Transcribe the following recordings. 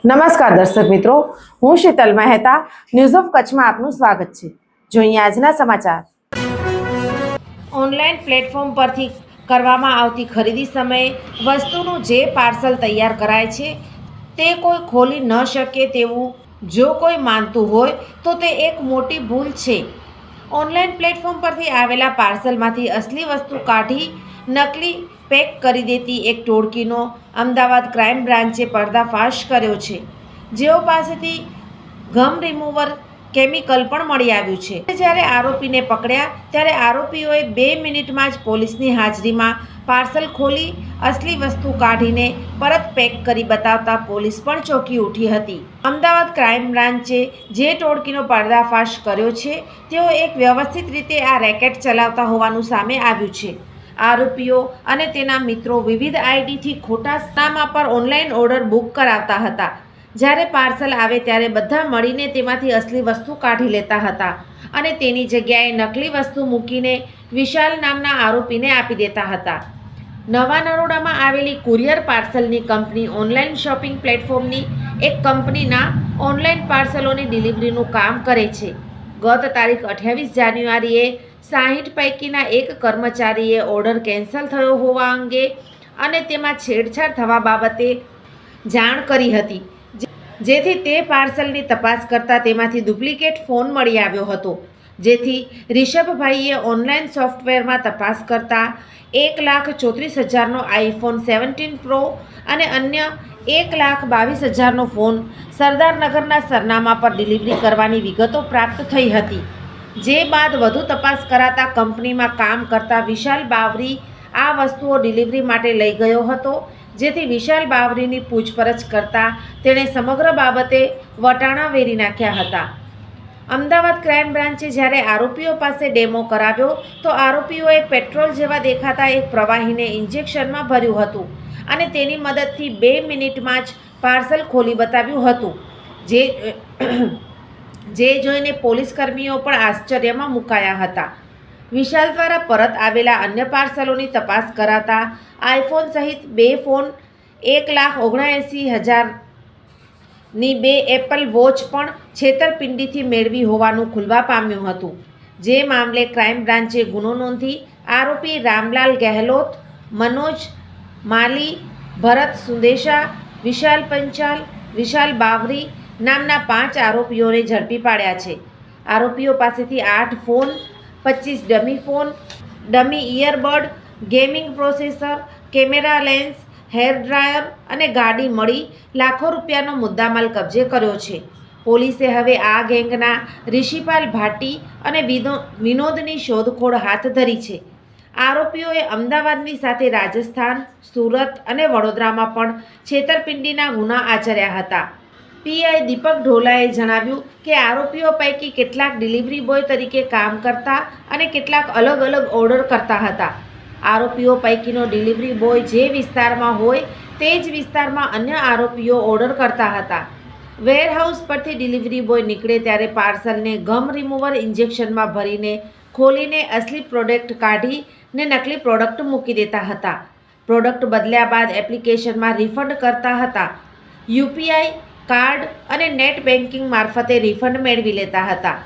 નમસ્કાર દર્શક મિત્રો, હું શીતલ મહેતા ન્યૂઝ ઓફ કચ્છમાં આપનું સ્વાગત છે। જોઈએ આજના સમાચાર। ઓનલાઈન પ્લેટફોર્મ પરથી કરવામાં આવતી ખરીદી સમયે વસ્તુનું જે પાર્સલ તૈયાર કરાય છે તે કોઈ ખોલી ન શકે તેવું જો કોઈ માનતું હોય તો તે એક મોટી ભૂલ છે। ઓનલાઈન પ્લેટફોર્મ પરથી આવેલા પાર્સલમાંથી અસલી વસ્તુ કાઢી નકલી પેક કરી દેતી એક ટોળકીનો અમદાવાદ ક્રાઇમ બ્રાન્ચે પર્દાફાશ કર્યો છે, જેઓ પાસેથી ગમ રિમૂવર કેમિકલ પણ મળી આવ્યું છે। જ્યારે આરોપીને પકડ્યા ત્યારે આરોપીઓએ 2 મિનિટમાં જ પોલીસની હાજરીમાં પાર્સલ ખોલી અસલી વસ્તુ કાઢીને પરત પેક કરી બતાવતા પોલીસ પણ ચોંકી ઉઠી હતી। અમદાવાદ ક્રાઇમ બ્રાન્ચે જે ટોળકીનો પર્દાફાશ કર્યો છે તેઓ એક વ્યવસ્થિત રીતે આ રેકેટ ચલાવતા હોવાનું સામે આવ્યું છે। આરોપીઓ અને તેના મિત્રો વિવિધ આઈડીથી ખોટા સરનામા પર ઓનલાઈન ઓર્ડર બુક કરાવતા હતા। જ્યારે પાર્સલ આવે ત્યારે બધા મળીને તેમાંથી અસલી વસ્તુ કાઢી લેતા હતા અને તેની જગ્યાએ નકલી વસ્તુ મૂકીને વિશાલ નામના આરોપીને આપી દેતા હતા। નવા નરોડામાં આવેલી કુરિયર પાર્સલની કંપની ઓનલાઈન શોપિંગ પ્લેટફોર્મની એક કંપનીના ઓનલાઈન પાર્સલોની ડિલિવરીનું કામ કરે છે। ગત તારીખ 28 જાન્યુઆરીએ 60 પૈકીના એક કર્મચારીએ ઓર્ડર કેન્સલ થયો હોવા અંગે અને તેમાં છેડછાડ થવા બાબતે જાણ કરી હતી, જેથી તે પાર્સલની તપાસ કરતા તેમાંથી ડુપ્લિકેટ ફોન મળી આવ્યો હતો। જેથી રિષભભાઈએ ઓનલાઈન સોફ્ટવેરમાં તપાસ કરતા 1,34,000નો આઈફોન 17 પ્રો અને અન્ય 1,22,000નો ફોન સરદારનગરના સરનામા પર ડિલિવરી કરવાની વિગતો પ્રાપ્ત થઈ હતી। જે બાદ વધુ તપાસ કરાતા કંપનીમાં કામ કરતા વિશાલ બાવરી આ વસ્તુઓ ડિલિવરી માટે લઈ ગયો હતો, જેથી વિશાલ બાવરીની પૂછપરછ કરતા તેણે સમગ્ર બાબતે વટાણા વેરી નાખ્યા હતા। અમદાવાદ ક્રાઇમ બ્રાન્ચે જ્યારે આરોપીઓ પાસે ડેમો કરાવ્યો તો આરોપીઓએ પેટ્રોલ જેવા દેખાતા એક પ્રવાહીને ઇન્જેક્શનમાં ભર્યું હતું અને તેની મદદથી 2 મિનિટમાં જ પાર્સલ ખોલી બતાવ્યું હતું, જે જોઈને પોલીસ કર્મીઓ પણ આશ્ચર્યમાં મુકાયા હતા। વિશાલ દ્વારા પરત આવેલા અન્ય પાર્સલોની તપાસ કરાતા આઈફોન સહિત 2 ફોન, 1,79,000ની 2 એપલ વોચ પણ છેતરપિંડીથી મેળવી હોવાનું ખુલવા પામ્યું હતું। જે મામલે ક્રાઇમ બ્રાન્ચે ગુનો નોંધી આરોપી રામલાલ ગેહલોત, મનોજ માલી, ભરત સુંદેશા, વિશાલ પંચાલ, વિશાલ બાવરી નામના 5 આરોપીઓને ઝડપી પાડ્યા છે। આરોપીઓ પાસેથી 8 phone, 25 dummy phone, dummy earbud, gaming processor, camera lens, hair dryer અને ગાડી મળી લાખો રૂપિયાનો મુદ્દામાલ કબજે કર્યો છે। પોલીસે હવે આ ગેંગના રિશિપાલ ભાટી અને વિનોદની શોધખોળ હાથ ધરી છે। આરોપીઓએ અમદાવાદની સાથે રાજસ્થાન, સુરત અને વડોદરામાં પણ છેતરપિંડીના ગુના આચર્યા હતા। પીઆઈ દીપક ઢોલાએ જણાવ્યું કે આરોપીઓ પૈકી કેટલાક ડિલિવરી બોય તરીકે કામ કરતા અને કેટલાક અલગ અલગ ઓર્ડર કરતા હતા। આરોપીઓ પૈકીનો ડિલિવરી બોય જે વિસ્તારમાં હોય તે જ વિસ્તારમાં અન્ય આરોપીઓ ઓર્ડર કરતા હતા। વેરહાઉસ પરથી ડિલિવરી બોય નીકળે ત્યારે પાર્સલને ગમ રિમૂવર ઇન્જેક્શનમાં ભરીને ખોલીને અસલી પ્રોડક્ટ કાઢીને નકલી પ્રોડક્ટ મૂકી દેતા હતા। પ્રોડક્ટ બદલ્યા બાદ એપ્લિકેશનમાં રિફંડ કરતા હતા। યુપીઆઈ કાર્ડ અને નેટ બેન્કિંગ મારફતે રિફંડ મેળવી લેતા હતા।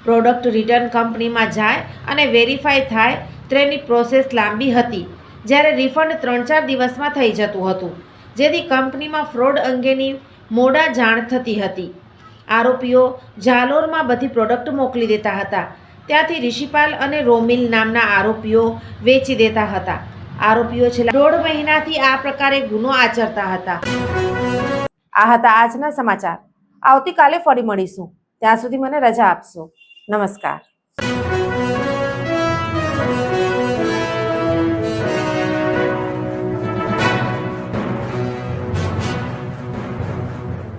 પ્રોડક્ટ રિટર્ન કંપનીમાં જાય અને વેરીફાઈ થાય તેની પ્રોસેસ લાંબી હતી, જ્યારે રિફંડ 3-4 દિવસમાં થઈ જતું હતું, જેથી કંપનીમાં ફ્રોડ અંગેની મોડા જાણ થતી હતી। આરોપીઓ જાલોરમાં બધી પ્રોડક્ટ મોકલી દેતા હતા, ત્યાંથી રિશિપાલ અને રોમિલ નામના આરોપીઓ વેચી દેતા હતા। આરોપીઓ છેલ્લા 1.5 મહિનાથી આ પ્રકારે ગુનો આચરતા હતા। આ હતા આજના સમાચાર। આવતીકાલે ફરી મળીશું, ત્યાં સુધી મને રજા આપશો। નમસ્કાર।